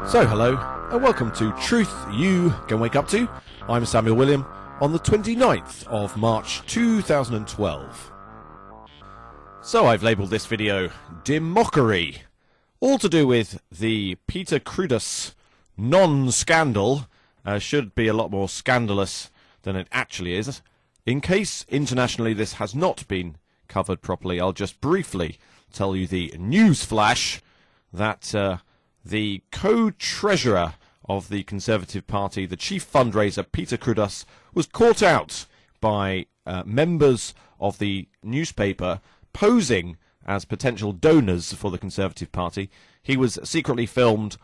So hello, and welcome to Truth You Can Wake Up To. I'm Samuel William, on the 29th of March 2012. So I've labelled this video Demockery, all to do with the Peter Cruddas non-scandal. Should be a lot more scandalous than it actually is. In case internationally this has not been covered properly, I'll just briefly tell you the news flash that the co-treasurer of the Conservative Party, the chief fundraiser, Peter Cruddas, was caught out by members of the newspaper posing as potential donors for the Conservative Party. He was secretly filmed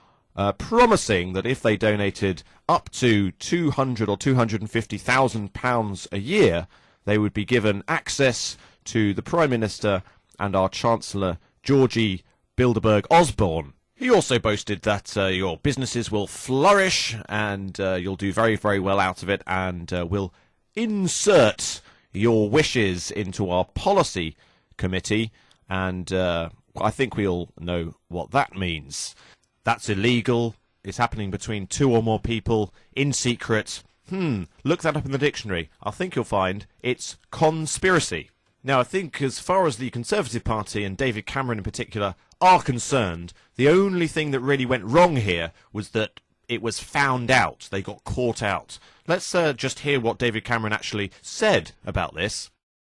promising that if they donated up to £200,000 or £250,000 a year, they would be given access to the Prime Minister and our Chancellor, Georgie Bilderberg Osborne. He also boasted that your businesses will flourish and you'll do very, very well out of it, and will insert your wishes into our policy committee, and I think we all know what that means. That's illegal. It's happening between two or more people in secret. Look that up in the dictionary. I think you'll find it's conspiracy. Now, I think as far as the Conservative Party and David Cameron in particular are concerned, the only thing that really went wrong here was that it was found out. They got caught out. Let's just hear what David Cameron actually said about this.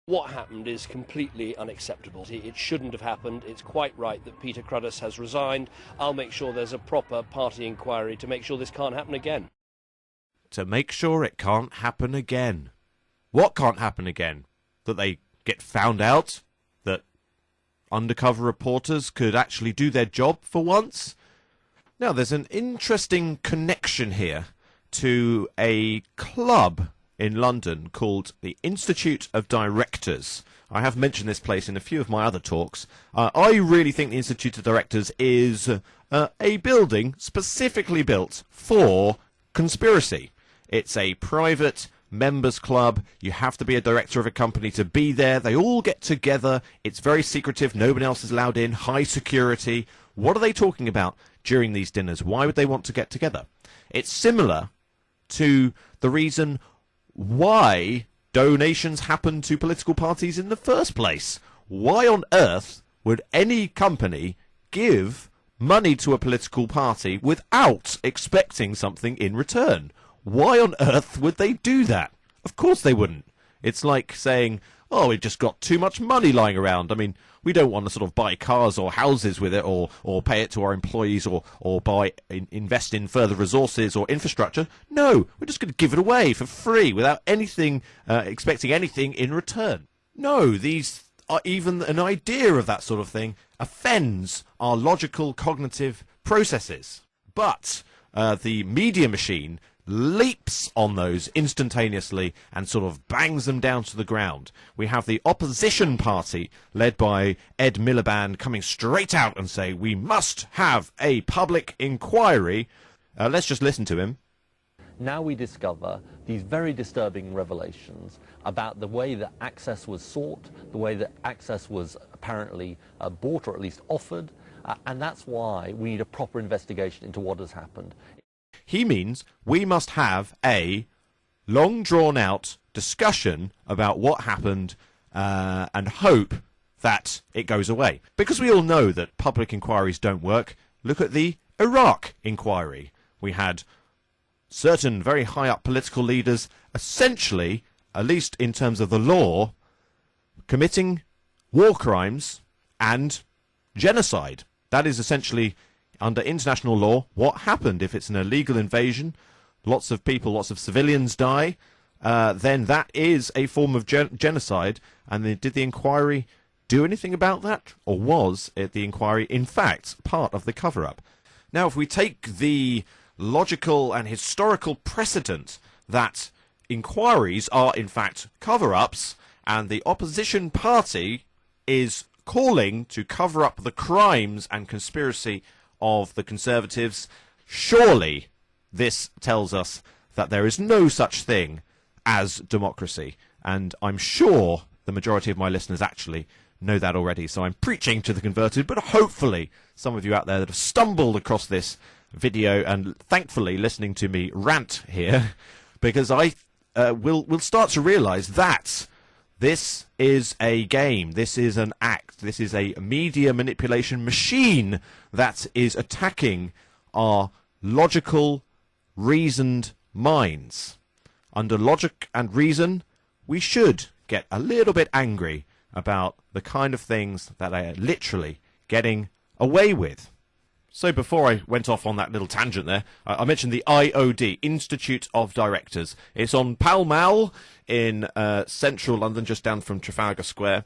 What happened is completely unacceptable. It shouldn't have happened. It's quite right that Peter Cruddas has resigned. I'll make sure there's a proper party inquiry to make sure this can't happen again. To make sure it can't happen again. What can't happen again? That they get found out? That undercover reporters could actually do their job for once? Now, there's an interesting connection here to a club in London called the Institute of Directors. I have mentioned this place in a few of my other talks. I really think the Institute of Directors is a building specifically built for conspiracy. It's a private members club. You have to be a director of a company to be there. They all get together. It's very secretive. Nobody else is allowed in. High security. What are they talking about during these dinners? Why would they want to get together? It's similar to the reason why donations happen to political parties in the first place. Why on earth would any company give money to a political party without expecting something in return? Why on earth would they do that? Of course they wouldn't. It's like saying, oh, we've just got too much money lying around. I mean, we don't want to sort of buy cars or houses with it, or pay it to our employees, or invest in further resources or infrastructure. No, we're just going to give it away for free without anything, expecting anything in return. No, these are even an idea of that sort of thing offends our logical cognitive processes. But the media machine leaps on those instantaneously and sort of bangs them down to the ground. We have the opposition party, led by Ed Miliband, coming straight out and say, we must have a public inquiry. Let's just listen to him. Now we discover these very disturbing revelations about the way that access was sought, the way that access was apparently bought or at least offered, and that's why we need a proper investigation into what has happened. He means we must have a long drawn-out discussion about what happened and hope that it goes away. Because we all know that public inquiries don't work. Look at the Iraq inquiry. We had certain very high-up political leaders essentially, at least in terms of the law, committing war crimes and genocide. That is essentially, under international law, what happened. If it's an illegal invasion, lots of people, lots of civilians die, then that is a form of genocide. And did the inquiry do anything about that? Or was it the inquiry, in fact, part of the cover-up? Now, if we take the logical and historical precedent that inquiries are, in fact, cover-ups, and the opposition party is calling to cover up the crimes and conspiracy of the Conservatives, surely this tells us that there is no such thing as democracy. And I'm sure the majority of my listeners actually know that already, so I'm preaching to the converted, but hopefully some of you out there that have stumbled across this video and thankfully listening to me rant here, because I will start to realise that this is a game, this is an act, this is a media manipulation machine that is attacking our logical, reasoned minds. Under logic and reason, we should get a little bit angry about the kind of things that they are literally getting away with. So before I went off on that little tangent there, I mentioned the IOD, Institute of Directors. It's on Pall Mall in central London, just down from Trafalgar Square.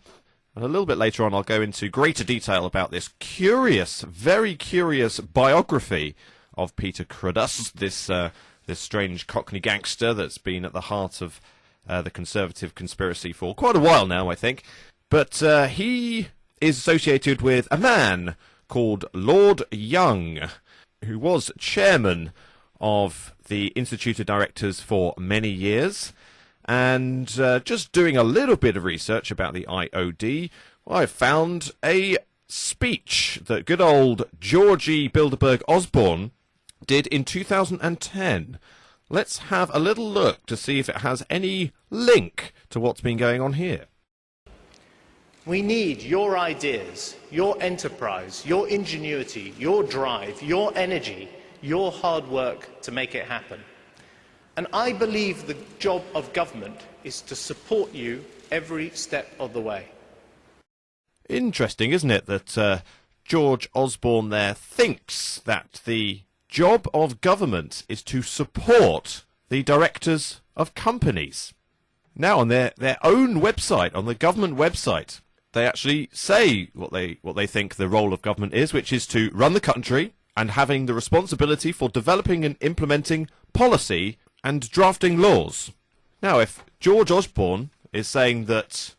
And a little bit later on, I'll go into greater detail about this curious, very curious biography of Peter Cruddas, this strange Cockney gangster that's been at the heart of the Conservative conspiracy for quite a while now, I think. But he is associated with a man called Lord Young, who was chairman of the Institute of Directors for many years. And just doing a little bit of research about the IOD, I found a speech that good old Georgie Bilderberg Osborne did in 2010. Let's have a little look to see if it has any link to what's been going on here. We need your ideas, your enterprise, your ingenuity, your drive, your energy, your hard work to make it happen. And I believe the job of government is to support you every step of the way. Interesting, isn't it, that George Osborne there thinks that the job of government is to support the directors of companies. Now, on their own website, on the government website, they actually say what they think the role of government is, which is to run the country and having the responsibility for developing and implementing policy and drafting laws. Now, if George Osborne is saying that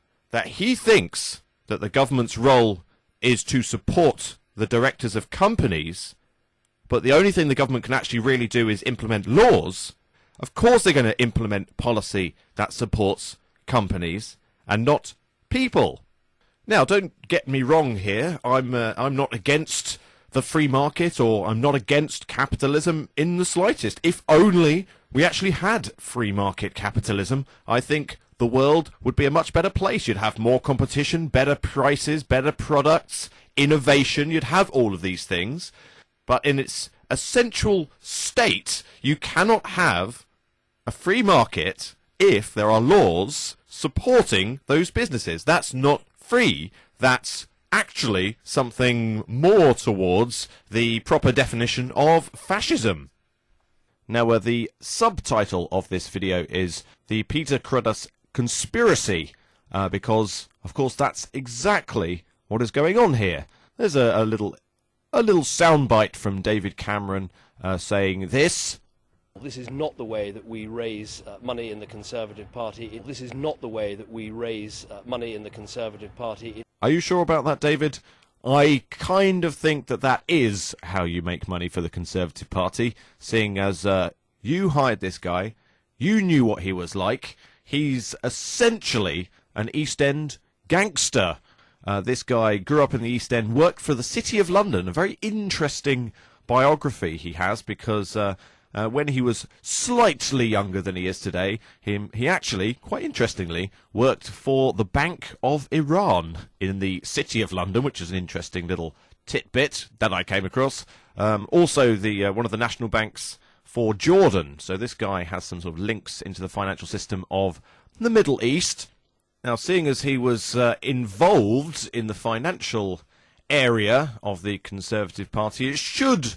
he thinks that the government's role is to support the directors of companies, but the only thing the government can actually really do is implement laws, of course they're going to implement policy that supports companies and not people. Now, don't get me wrong here. I'm not against the free market, or I'm not against capitalism in the slightest. If only we actually had free market capitalism, I think the world would be a much better place. You'd have more competition, better prices, better products, innovation. You'd have all of these things. But in its essential state, you cannot have a free market if there are laws supporting those businesses. That's not free. That's actually something more towards the proper definition of fascism. Now, the subtitle of this video is the Peter Cruddas conspiracy, because, of course, that's exactly what is going on here. There's a little soundbite from David Cameron saying this. This is not the way that we raise money in the Conservative Party. This is not the way that we raise money in the Conservative Party. Are you sure about that, David? I kind of think that is how you make money for the Conservative Party, seeing as you hired this guy, you knew what he was like. He's essentially an East End gangster. This guy grew up in the East End, worked for the City of London. A very interesting biography he has, because when he was slightly younger than he is today, he actually, quite interestingly, worked for the Bank of Iran in the City of London, which is an interesting little tidbit that I came across. Also, one of the national banks for Jordan. So this guy has some sort of links into the financial system of the Middle East. Now, seeing as he was involved in the financial area of the Conservative Party, it should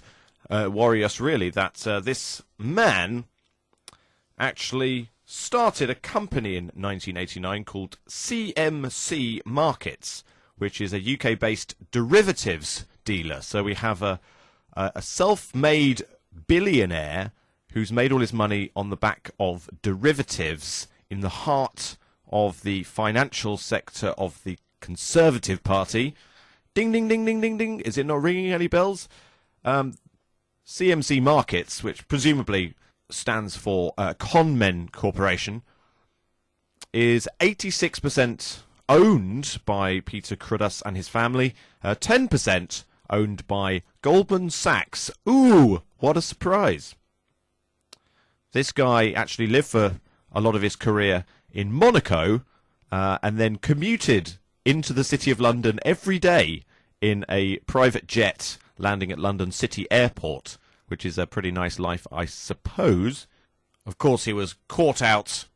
worry us really that this man actually started a company in 1989 called CMC Markets, which is a UK-based derivatives dealer. So we have a self-made billionaire who's made all his money on the back of derivatives in the heart of the financial sector of the Conservative Party. Ding, ding, ding, ding, ding, ding. Is it not ringing any bells? CMC Markets, which presumably stands for Conmen Corporation, is 86% owned by Peter Cruddas and his family, 10% owned by Goldman Sachs. Ooh, what a surprise. This guy actually lived for a lot of his career in Monaco, and then commuted into the City of London every day in a private jet landing at London City Airport, which is a pretty nice life, I suppose. Of course, he was caught out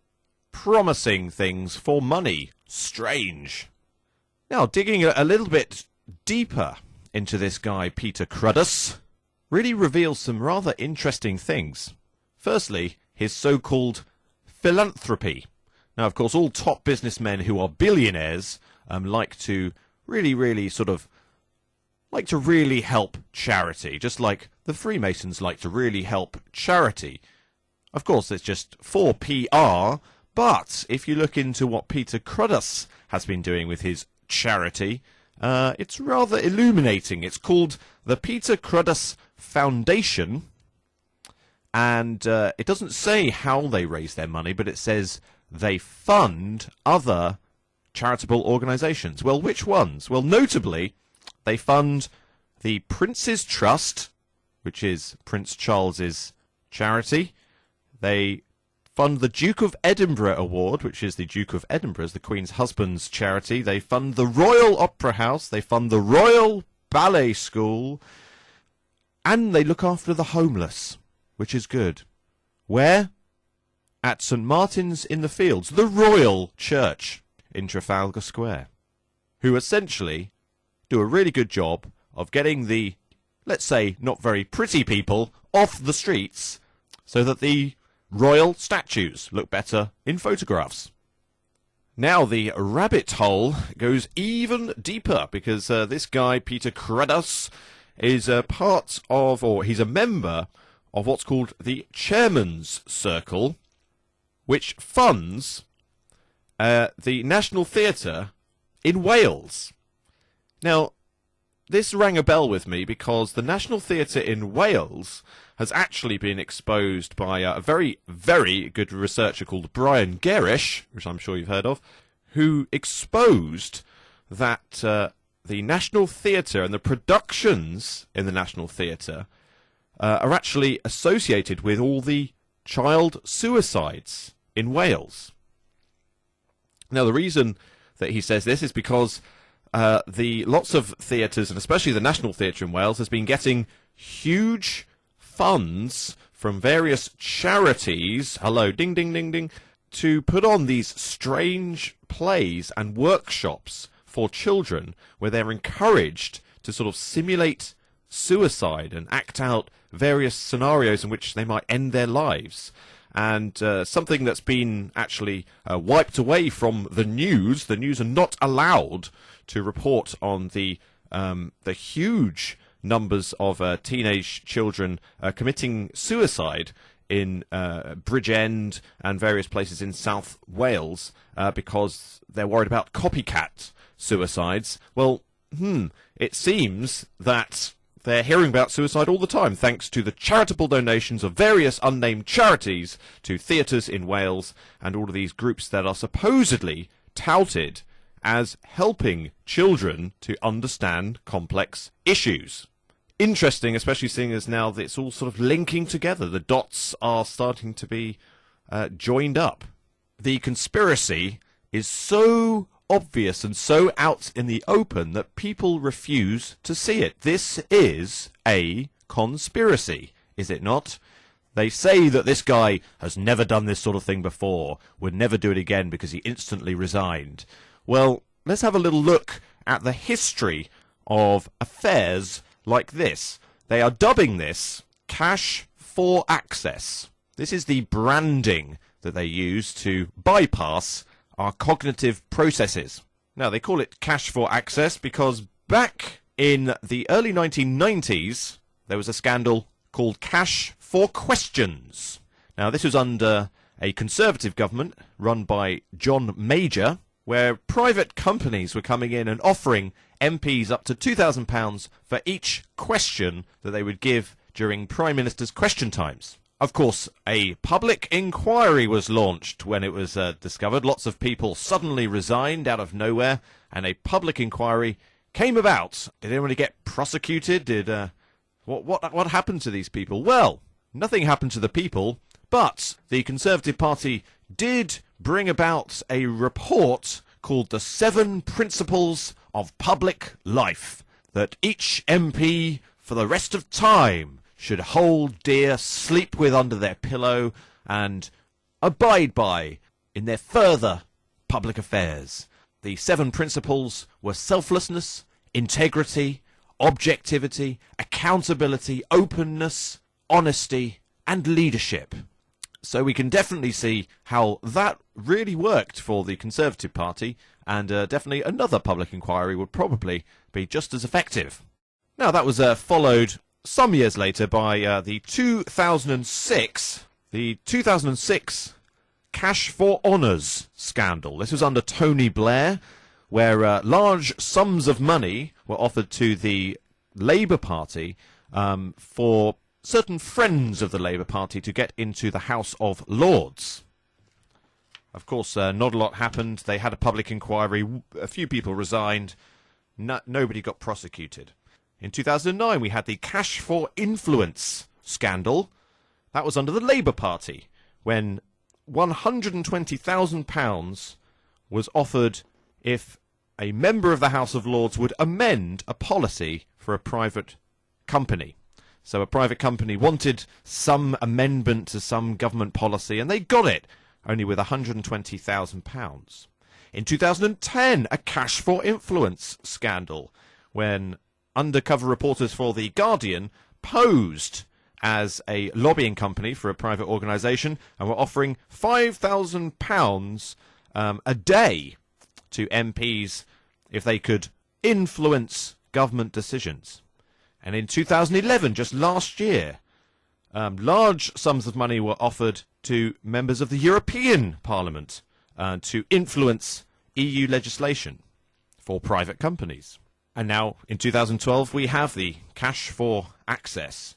promising things for money. Strange. Now, digging a little bit deeper into this guy, Peter Cruddas, really reveals some rather interesting things. Firstly, his so-called philanthropy. Now, of course, all top businessmen who are billionaires like to really help charity, just like the Freemasons like to really help charity. Of course, it's just for PR, but if you look into what Peter Cruddas has been doing with his charity, it's rather illuminating. It's called the Peter Cruddas Foundation, and it doesn't say how they raise their money, but it says they fund other charitable organisations. Well, which ones? Well, notably, they fund the Prince's Trust, which is Prince Charles's charity. They fund the Duke of Edinburgh Award, which is the Duke of Edinburgh's, the Queen's husband's charity. They fund the Royal Opera House. They fund the Royal Ballet School. And they look after the homeless, which is good. Where? At St. Martin's in the Fields, the Royal Church in Trafalgar Square, who essentially do a really good job of getting the, let's say, not very pretty people off the streets so that the royal statues look better in photographs. Now the rabbit hole goes even deeper, because this guy, Peter Cruddas, is a part of, or he's a member of what's called the Chairman's Circle, which funds the National Theatre in Wales. Now, this rang a bell with me because the National Theatre in Wales has actually been exposed by a very, very good researcher called Brian Gerrish, which I'm sure you've heard of, who exposed that the National Theatre and the productions in the National Theatre are actually associated with all the child suicides in Wales. Now, the reason that he says this is because lots of theatres, and especially the National Theatre in Wales, has been getting huge funds from various charities, hello, ding, ding, ding, ding, to put on these strange plays and workshops for children where they're encouraged to sort of simulate suicide and act out various scenarios in which they might end their lives. And something that's been actually wiped away from the news. The news are not allowed to report on the huge numbers of teenage children committing suicide in Bridgend and various places in South Wales because they're worried about copycat suicides. Well, it seems that they're hearing about suicide all the time, thanks to the charitable donations of various unnamed charities to theatres in Wales and all of these groups that are supposedly touted as helping children to understand complex issues. Interesting, especially seeing as now that it's all sort of linking together. The dots are starting to be joined up. The conspiracy is so obvious and so out in the open that people refuse to see it. This is a conspiracy, is it not? They say that this guy has never done this sort of thing before, would never do it again because he instantly resigned. Well, let's have a little look at the history of affairs like this. They are dubbing this cash for access. This is the branding that they use to bypass our cognitive processes. Now, they call it cash for access because back in the early 1990s, there was a scandal called Cash for Questions. Now, this was under a Conservative government run by John Major, where private companies were coming in and offering MPs up to £2,000 for each question that they would give during Prime Minister's question times. Of course, a public inquiry was launched when it was discovered. Lots of people suddenly resigned out of nowhere, and a public inquiry came about. Did anyone get prosecuted? Did What happened to these people? Well, nothing happened to the people, but the Conservative Party did bring about a report called the 7 Principles of Public Life that each MP for the rest of time should hold dear, sleep with under their pillow, and abide by in their further public affairs. The 7 principles were selflessness, integrity, objectivity, accountability, openness, honesty, and leadership. So we can definitely see how that really worked for the Conservative Party, and definitely another public inquiry would probably be just as effective. Now, that was followed some years later by the 2006 Cash for Honours scandal. This was under Tony Blair, where large sums of money were offered to the Labour Party for certain friends of the Labour Party to get into the House of Lords. Of course, not a lot happened. They had a public inquiry. A few people resigned. Nobody got prosecuted. In 2009, we had the Cash for Influence scandal. That was under the Labour Party, when £120,000 was offered if a member of the House of Lords would amend a policy for a private company. So a private company wanted some amendment to some government policy, and they got it, only with £120,000. In 2010, a Cash for Influence scandal, when undercover reporters for The Guardian posed as a lobbying company for a private organisation and were offering £5,000 a day to MPs if they could influence government decisions. And in 2011, just last year, large sums of money were offered to members of the European Parliament to influence EU legislation for private companies. And now, in 2012, we have the Cash for Access.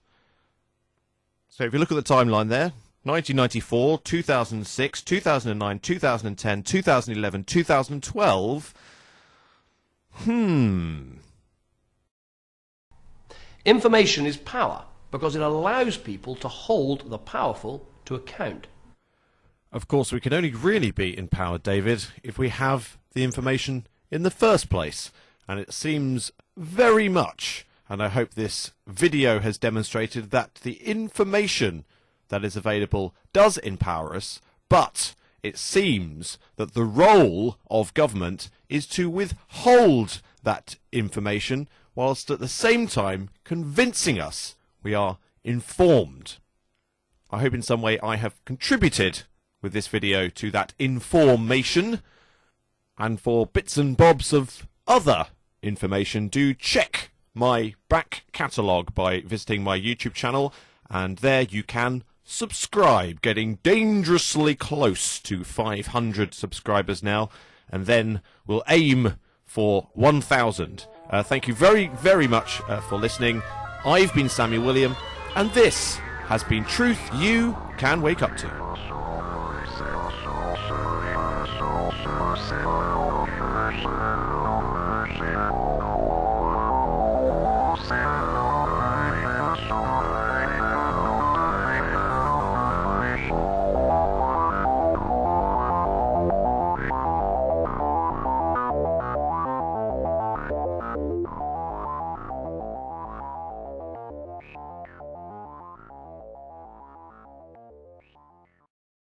So if you look at the timeline there, 1994, 2006, 2009, 2010, 2011, 2012... Information is power, because it allows people to hold the powerful to account. Of course, we can only really be empowered, David, if we have the information in the first place. And it seems very much, and I hope this video has demonstrated, that the information that is available does empower us, but it seems that the role of government is to withhold that information, whilst at the same time convincing us we are informed. I hope in some way I have contributed with this video to that information, and for bits and bobs of other information, do check my back catalogue by visiting my YouTube channel, and there you can subscribe, getting dangerously close to 500 subscribers now, and then we'll aim for 1,000. Thank you very, very much for listening. I've been Samuel William, and this has been Truth You Can Wake Up To.